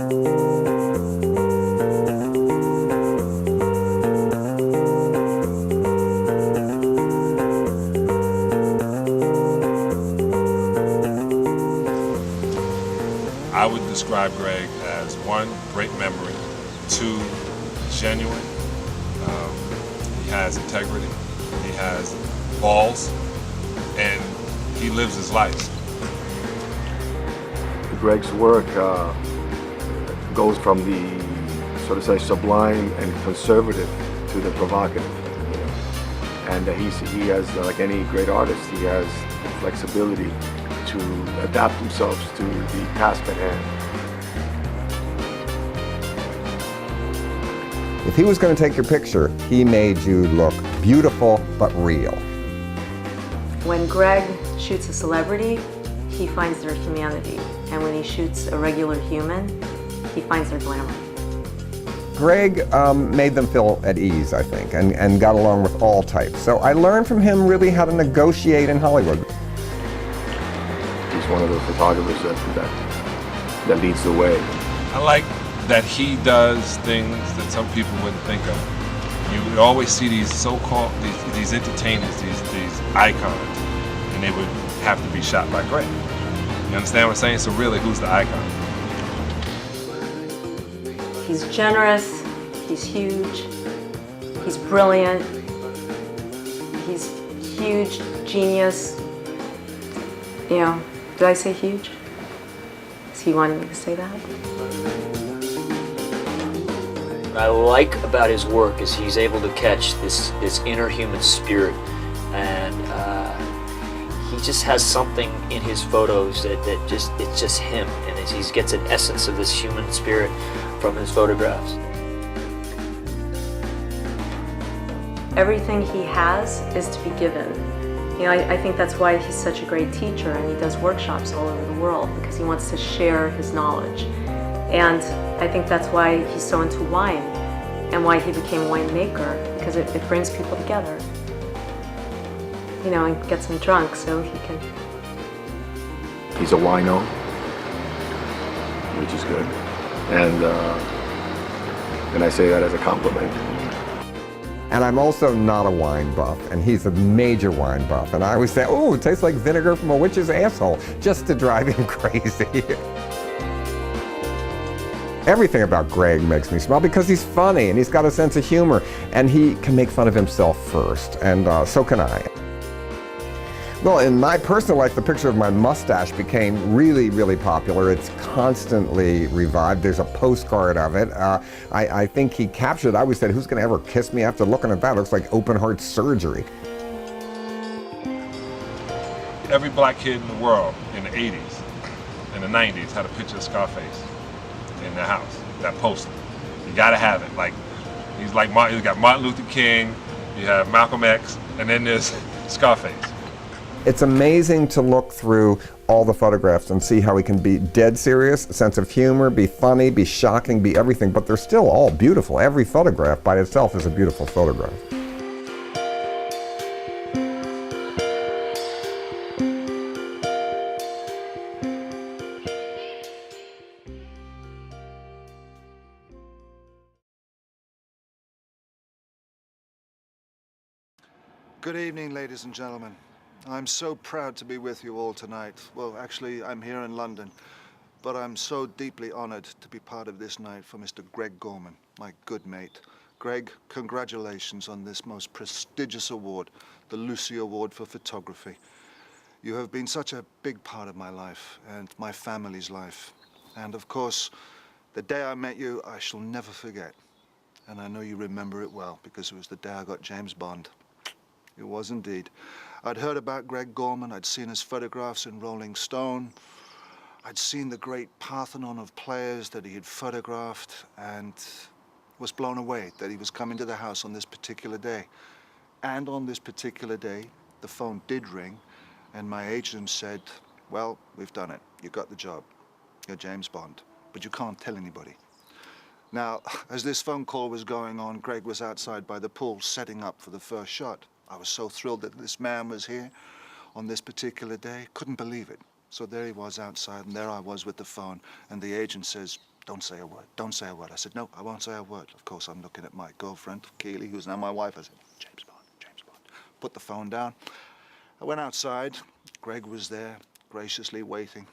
I would describe Greg as one, great memory, two, genuine. He has integrity, he has balls, and he lives his life. Greg's work goes from the, so to say, sublime and conservative to the provocative. You know? And he has, like any great artist, he has the flexibility to adapt himself to the task at hand. If he was going to take your picture, he made you look beautiful but real. When Greg shoots a celebrity, he finds their humanity. And when he shoots a regular human, he finds their glamour. Greg made them feel at ease, I think, and got along with all types. So I learned from him really how to negotiate in Hollywood. He's one of the photographers that leads the way. I like that he does things that some people wouldn't think of. You would always see these so-called, these entertainers, these icons, and they would have to be shot by Greg. You understand what I'm saying? So really, who's the icon? He's generous, he's huge, he's brilliant, he's huge, genius. You know, did I say huge? Is he wanting me to say that? What I like about his work is he's able to catch this inner human spirit, and he just has something in his photos that it's just him, and he gets an essence of this human spirit from his photographs. Everything he has is to be given. You know, I think that's why he's such a great teacher, and he does workshops all over the world, because he wants to share his knowledge. And I think that's why he's so into wine, and why he became a winemaker, because it brings people together. You know, and gets him drunk so he can... He's a wino, which is good. And I say that as a compliment. And I'm also not a wine buff, and he's a major wine buff. And I always say, oh, it tastes like vinegar from a witch's asshole, just to drive him crazy. Everything about Greg makes me smile because he's funny and he's got a sense of humor, and he can make fun of himself first, and so can I. Well, in my personal life, the picture of my mustache became really, really popular. It's constantly revived. There's a postcard of it. I think he captured it. I always said, who's going to ever kiss me after looking at that? It looks like open heart surgery. Every black kid in the world in the 80s and the 90s had a picture of Scarface in their house, that poster. You got to have it. Like, he's like Martin, you got Martin Luther King, you have Malcolm X, and then there's Scarface. It's amazing to look through all the photographs and see how he can be dead serious, sense of humor, be funny, be shocking, be everything, but they're still all beautiful. Every photograph by itself is a beautiful photograph. Good evening, ladies and gentlemen. I'm so proud to be with you all tonight. Well, actually, I'm here in London, but I'm so deeply honored to be part of this night for Mr. Greg Gorman, my good mate. Greg, congratulations on this most prestigious award, the Lucie Award for Photography. You have been such a big part of my life and my family's life. And of course, the day I met you, I shall never forget. And I know you remember it well, because it was the day I got James Bond. It was indeed. I'd heard about Greg Gorman. I'd seen his photographs in Rolling Stone. I'd seen the great Parthenon of players that he had photographed, and was blown away that he was coming to the house on this particular day. And on this particular day, the phone did ring, and my agent said, well, we've done it. You got the job. You're James Bond, but you can't tell anybody. Now, as this phone call was going on, Greg was outside by the pool setting up for the first shot. I was so thrilled that this man was here on this particular day. Couldn't believe it. So there he was outside, and there I was with the phone, and the agent says, don't say a word, don't say a word. I said, no, I won't say a word. Of course, I'm looking at my girlfriend, Keely, who's now my wife. I said, James Bond, James Bond. Put the phone down. I went outside. Greg was there, graciously waiting.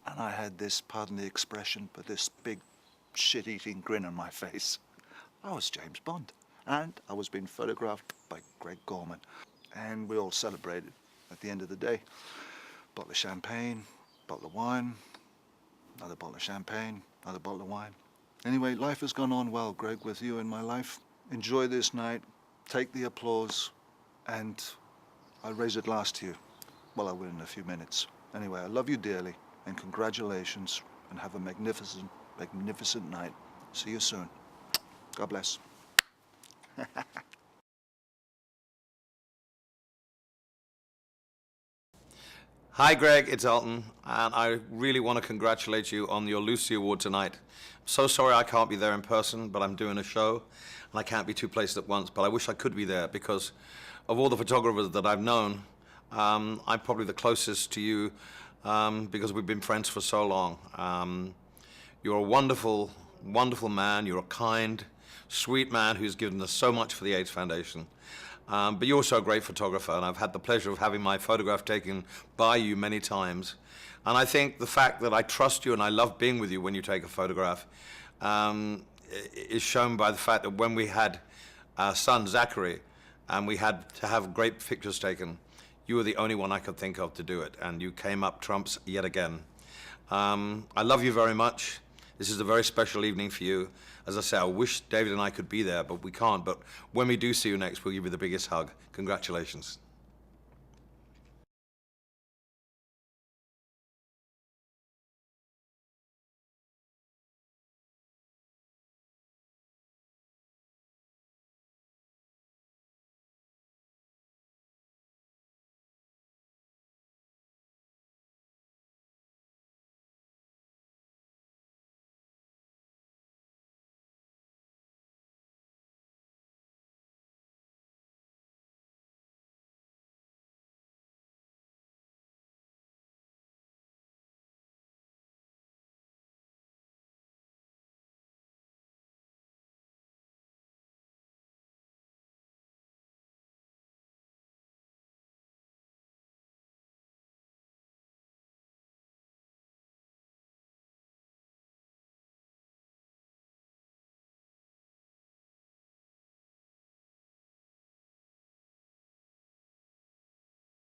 And I had this, pardon the expression, but this big shit-eating grin on my face. I was James Bond. And I was being photographed by Greg Gorman. And we all celebrated at the end of the day. Bottle of champagne, bottle of wine, another bottle of champagne, another bottle of wine. Anyway, life has gone on well, Greg, with you in my life. Enjoy this night, take the applause, and I'll raise a glass to you. Well, I will in a few minutes. Anyway, I love you dearly, and congratulations, and have a magnificent, magnificent night. See you soon. God bless. Hi Greg, it's Elton, and I really want to congratulate you on your Lucie Award tonight. I'm so sorry I can't be there in person, but I'm doing a show, and I can't be two places at once, but I wish I could be there because of all the photographers that I've known, I'm probably the closest to you because we've been friends for so long. You're a wonderful, wonderful man. You're a kind, sweet man who's given us so much for the AIDS Foundation. But you're also a great photographer, and I've had the pleasure of having my photograph taken by you many times. And I think the fact that I trust you and I love being with you when you take a photograph is shown by the fact that when we had our son, Zachary, and we had to have great pictures taken, you were the only one I could think of to do it, and you came up trumps yet again. I love you very much. This is a very special evening for you. As I say, I wish David and I could be there, but we can't. But when we do see you next, we'll give you the biggest hug. Congratulations.